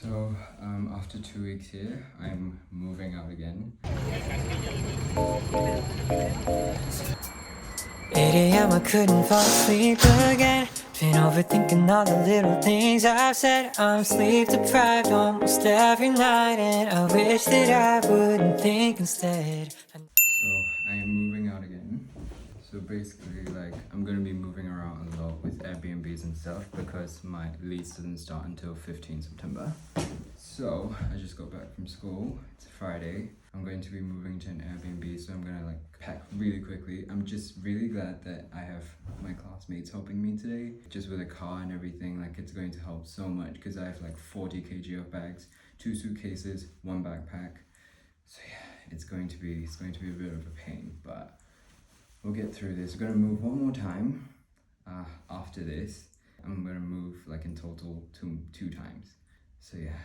So after 2 weeks here, I'm moving out again. 8 a.m. I couldn't fall asleep again. Been overthinking all the little things I've said. I'm sleep deprived almost every night, and I wish that I wouldn't think instead. So I am moving out again. So basically, like, I'm gonna be moving around a lot with Airbnbs and stuff because my lease doesn't start until 15 September. So I just got back from school. It's Friday. I'm going to be moving to an Airbnb, so I'm gonna like pack really quickly. I'm just really glad that I have my classmates helping me today. Just with a car and everything, like it's going to help so much because I have like 40 kg of bags, 2 suitcases, 1 backpack. So yeah, it's going to be a bit of a pain, but we'll get through this. We're gonna move one more time after this. I'm gonna move like in total two times. So yeah,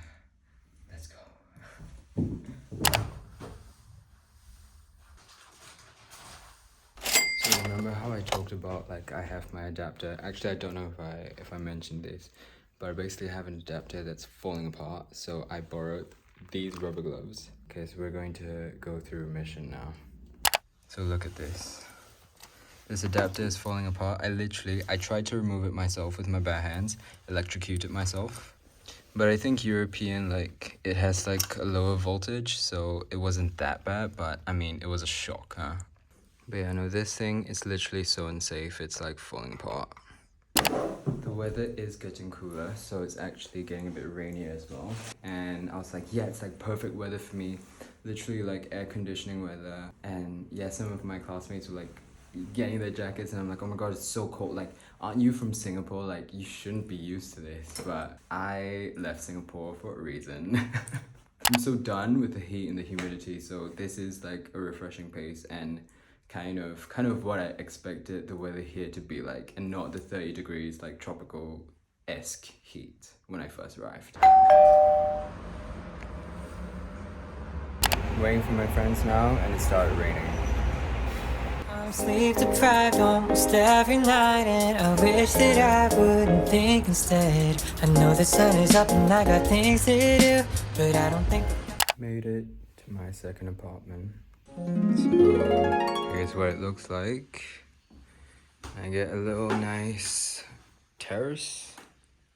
let's go. So remember how I talked about like I have my adapter? Actually, I don't know if I mentioned this, but I basically have an adapter that's falling apart. So I borrowed these rubber gloves. Okay, so we're going to go through a mission now. So look at this. This adapter is falling apart. I tried to remove it myself with my bare hands, electrocuted myself. But I think European, like, it has like a lower voltage, so it wasn't that bad, but I mean, it was a shock, huh? But yeah, no, this thing is literally so unsafe, it's like falling apart. The weather is getting cooler, so it's actually getting a bit rainier as well. And I was like, yeah, it's like perfect weather for me. Literally like air conditioning weather. And yeah, some of my classmates were like getting their jackets and I'm like, oh my god, it's so cold. Like, aren't you from Singapore? Like, you shouldn't be used to this. But I left Singapore for a reason. I'm so done with the heat and the humidity, so this is like a refreshing pace and kind of what I expected the weather here to be like, and not the 30 degrees like tropical-esque heat when I first arrived. Waiting for my friends now, and it started raining. I'm sleep deprived almost every night, and I wish that I wouldn't think instead. I know the sun is up and I got things to do, but I don't think. Made it to my second apartment. So here's what it looks like. I get a little nice terrace,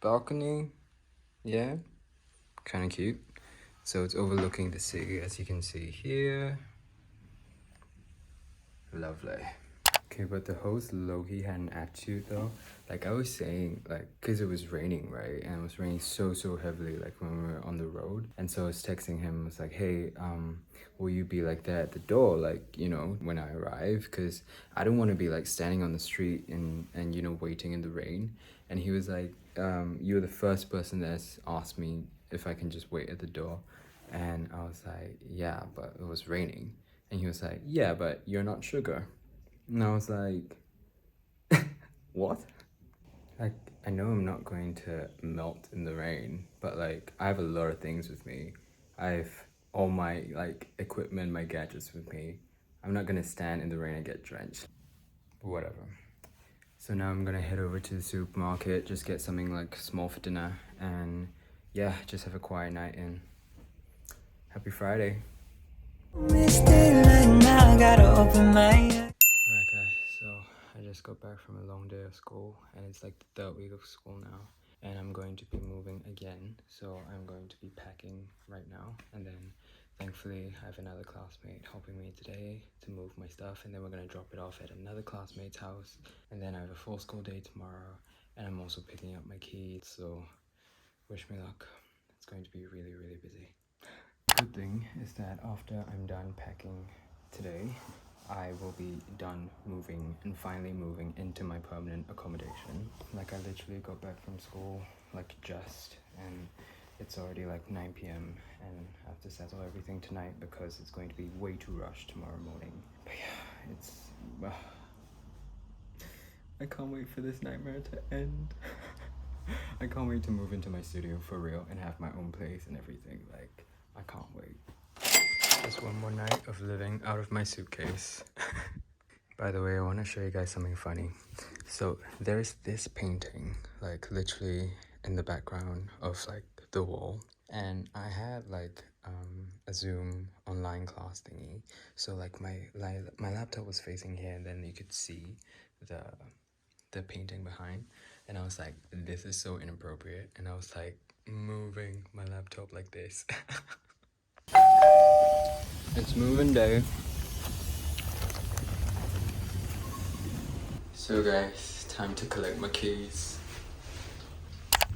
balcony, yeah, kind of cute. So it's overlooking the city, as you can see here. Lovely. Okay, but the host low-key had an attitude though. Like I was saying, like, cause it was raining, right? And it was raining so heavily, like when we were on the road. And so I was texting him, I was like, hey, will you be like that at the door, like, you know, when I arrive? Cause I don't want to be like standing on the street and you know, waiting in the rain. And he was like, you're the first person that's asked me if I can just wait at the door. And I was like, yeah, but it was raining. And he was like, yeah, but you're not sugar. And I was like, what? Like, I know I'm not going to melt in the rain, but like, I have a lot of things with me. I have all my like equipment, my gadgets with me. I'm not gonna stand in the rain and get drenched. But whatever. So now I'm gonna head over to the supermarket, just get something like small for dinner, and yeah, just have a quiet night in. Happy Friday. Now I gotta open my eyes. Alright guys, so I just got back from a long day of school and it's like the 3rd week of school now, and I'm going to be moving again, so I'm going to be packing right now, and then thankfully I have another classmate helping me today to move my stuff, and then we're going to drop it off at another classmate's house, and then I have a full school day tomorrow, and I'm also picking up my keys, so wish me luck. It's going to be really busy. Good thing is that after I'm done packing today, I will be done moving and finally moving into my permanent accommodation. Like I literally got back from school like just, and it's already like 9 p.m. and I have to settle everything tonight because it's going to be way too rushed tomorrow morning. But yeah, it's I can't wait for this nightmare to end. I can't wait to move into my studio for real and have my own place and everything. Like, I can't wait. Just one more night of living out of my suitcase. By the way, I want to show you guys something funny. So there's this painting, like literally in the background of like the wall. and I had like a Zoom online class thingy. So like my laptop was facing here, and then you could see the painting behind, and I was like, this is so inappropriate, and I was like moving my laptop like this. It's moving down. So guys, time to collect my keys.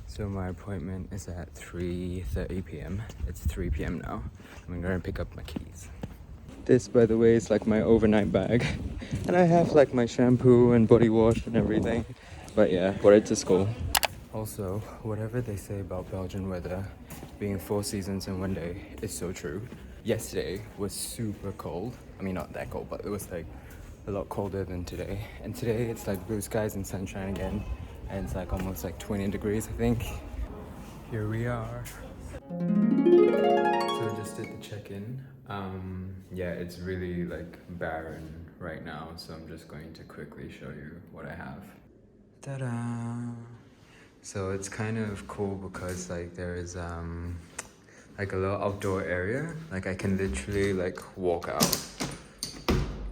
So my appointment is at 3:30 p.m. It's 3 p.m. now. I'm gonna pick up my keys. This, by the way, is like my overnight bag. And I have like my shampoo and body wash and everything. But yeah, brought it to school. Also, whatever they say about Belgian weather being 4 seasons in one day is so true. Yesterday was super cold. I mean, not that cold, but it was like a lot colder than today. And today it's like blue skies and sunshine again. And it's like almost like 20 degrees, I think. Here we are. So I just did the check-in. Yeah, it's really like barren right now, so I'm just going to quickly show you what I have. Ta-da! So it's kind of cool because like there is like a little outdoor area. Like I can literally like walk out.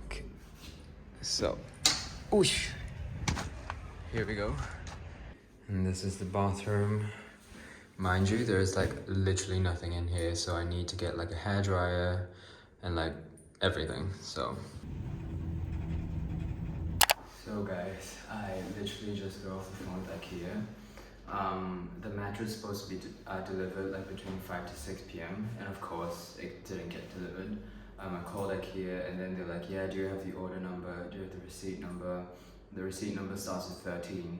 Okay. So, oosh! Here we go. And this is the bathroom. Mind you, there's like literally nothing in here, so I need to get like a hairdryer and like everything. So guys, I literally just got off the phone with IKEA. The mattress is supposed to be delivered like between 5 to 6 p.m. and of course it didn't get delivered. I called IKEA and then they're like, yeah, do you have the order number? Do you have the receipt number? The receipt number starts with 13.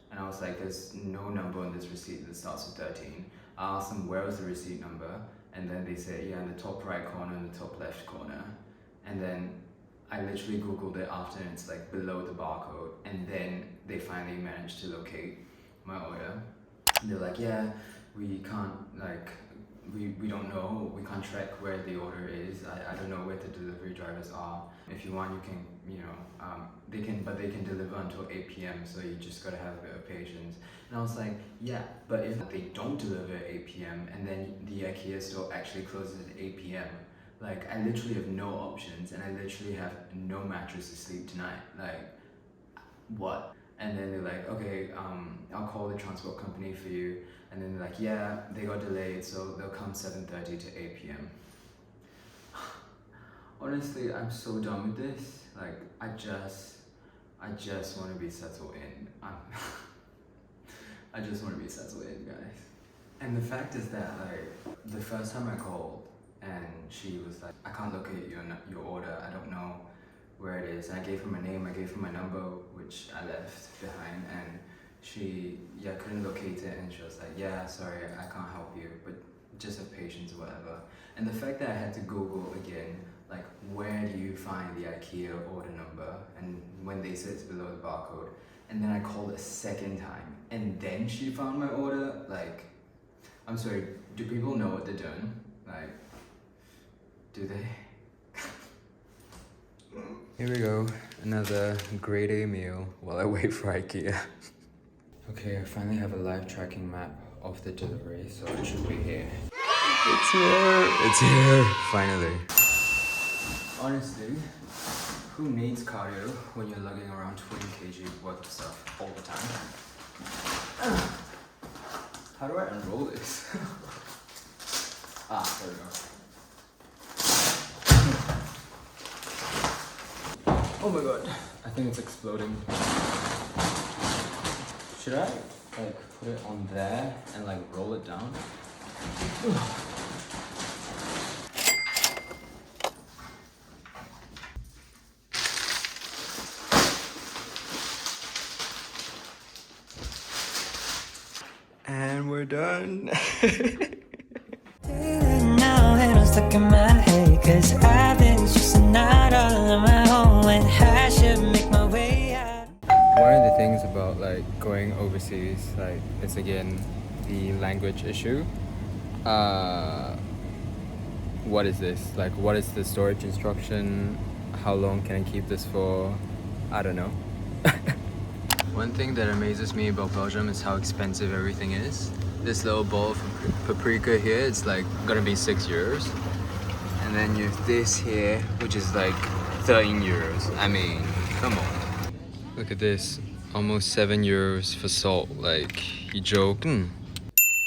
And I was like, there's no number on this receipt that starts with 13. I asked them, where was the receipt number? And then they said, yeah, in the top right corner and the top left corner. And then I literally Googled it after, and it's like below the barcode. And then they finally managed to locate my order. And they're like, yeah, we can't, like, we don't know, we can't track where the order is. I don't know where the delivery drivers are. If you want, you can, you know, they can deliver until 8 p.m. So you just gotta have a bit of patience. And I was like, yeah, but if they don't deliver at 8 p.m. and then the IKEA store actually closes at 8 p.m., like I literally have no options, and I literally have no mattress to sleep tonight. Like, what? And then they're like, okay, I'll call the transport company for you. And then they're like, yeah, they got delayed, so they'll come 7:30 to 8 p.m. Honestly, I'm so done with this. Like, I just want to be settled in. I just want to be settled in, guys. And the fact is that, like, the first time I called, and she was like, I can't locate your order. I don't know where it is. And I gave her my name, I gave her my number, which I left behind, and she couldn't locate it, and she was like, yeah, sorry, I can't help you, but just have patience or whatever. And the fact that I had to Google again, like, where do you find the IKEA order number, and when they said it's below the barcode, and then I called a second time, and then she found my order. Like, I'm sorry, do people know what they're doing? Like, do they? Here we go, another grade A meal while I wait for IKEA. Okay, I finally have a live tracking map of the delivery, so it should be here. It's here, finally. Honestly, who needs cardio when you're lugging around 20 kg worth of stuff all the time? How do I unroll this? There we go. Oh my god, I think it's exploding. Should I like put it on there and like roll it down? And we're done. Now and I'm stuck in my head, 'cause I've been just a night all on my own when I should make my way out. One of the things about like going overseas, like, it's again the language issue. What is this? Like, what is the storage instruction? How long can I keep this for? I don't know. One thing that amazes me about Belgium is how expensive everything is. this little bowl of paprika here, it's like gonna be €6. And then you have this here, which is like €13. I mean, come on. Look at this, almost €7 for salt. Like, you joking?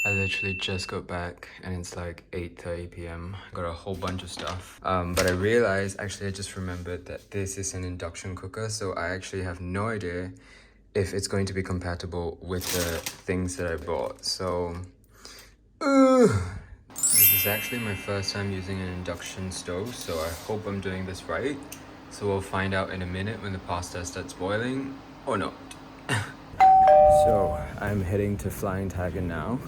I literally just got back and it's like 8:30 p.m. I got a whole bunch of stuff. But I realized, actually I just remembered that this is an induction cooker, so I actually have no idea if it's going to be compatible with the things that I bought. So, this is actually my first time using an induction stove, so I hope I'm doing this right. So we'll find out in a minute when the pasta starts boiling, or not. So I'm heading to Flying Tiger now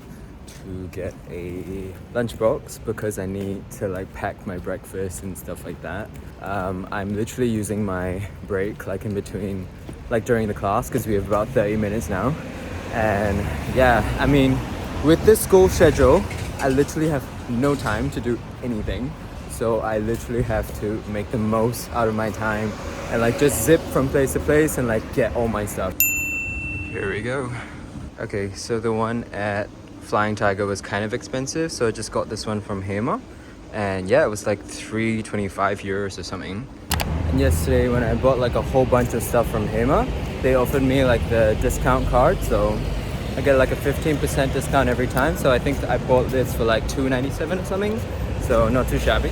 to get a lunchbox because I need to like pack my breakfast and stuff like that. I'm literally using my break like in between, like during the class, because we have about 30 minutes now. And yeah, I mean, with this school schedule, I literally have no time to do anything. So I literally have to make the most out of my time and like just zip from place to place and like get all my stuff. Here we go. Okay, so the one at Flying Tiger was kind of expensive, so I just got this one from Hema. And yeah, it was like €3.25 or something. And yesterday when I bought like a whole bunch of stuff from Hema, they offered me like the discount card, so I get like a 15% discount every time. So I think I bought this for like $2.97 or something, so not too shabby.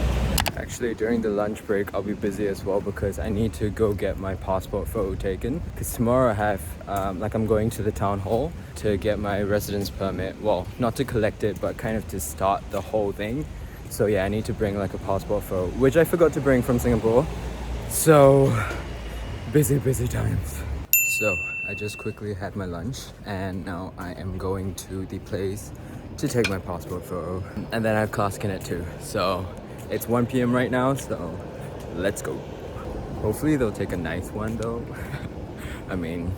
Actually, during the lunch break, I'll be busy as well because I need to go get my passport photo taken. Because tomorrow I have, I'm going to the town hall to get my residence permit. Well, not to collect it, but kind of to start the whole thing. So yeah, I need to bring like a passport photo, which I forgot to bring from Singapore. So, busy times. So, I just quickly had my lunch and now I am going to the place to take my passport photo. And then I have class Connect too. So, it's 1 p.m. right now, so let's go. Hopefully they'll take a nice one though. I mean,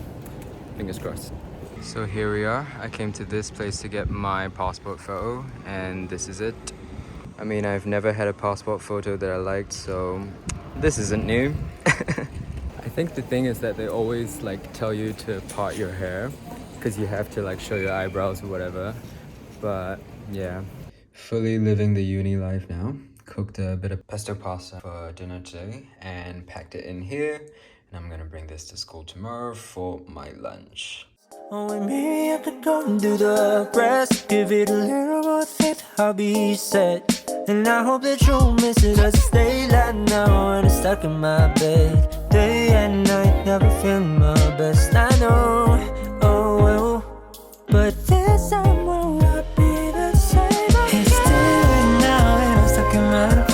fingers crossed. So here we are. I came to this place to get my passport photo and this is it. I mean, I've never had a passport photo that I liked, so this isn't new. I think the thing is that they always like tell you to part your hair because you have to like show your eyebrows or whatever. But yeah. Fully living the uni life now. Cooked a bit of pesto pasta for dinner today and packed it in here. And I'm gonna bring this to school tomorrow for my lunch. Oh, and maybe I could go and do the rest. Give it a little more faith, I'll be set. And I hope that you'll miss it as I stay like now. And I'm stuck in my bed, day and night, never feeling my best. I know, oh well, but this time will not be the same. It's still right now and I'm stuck in my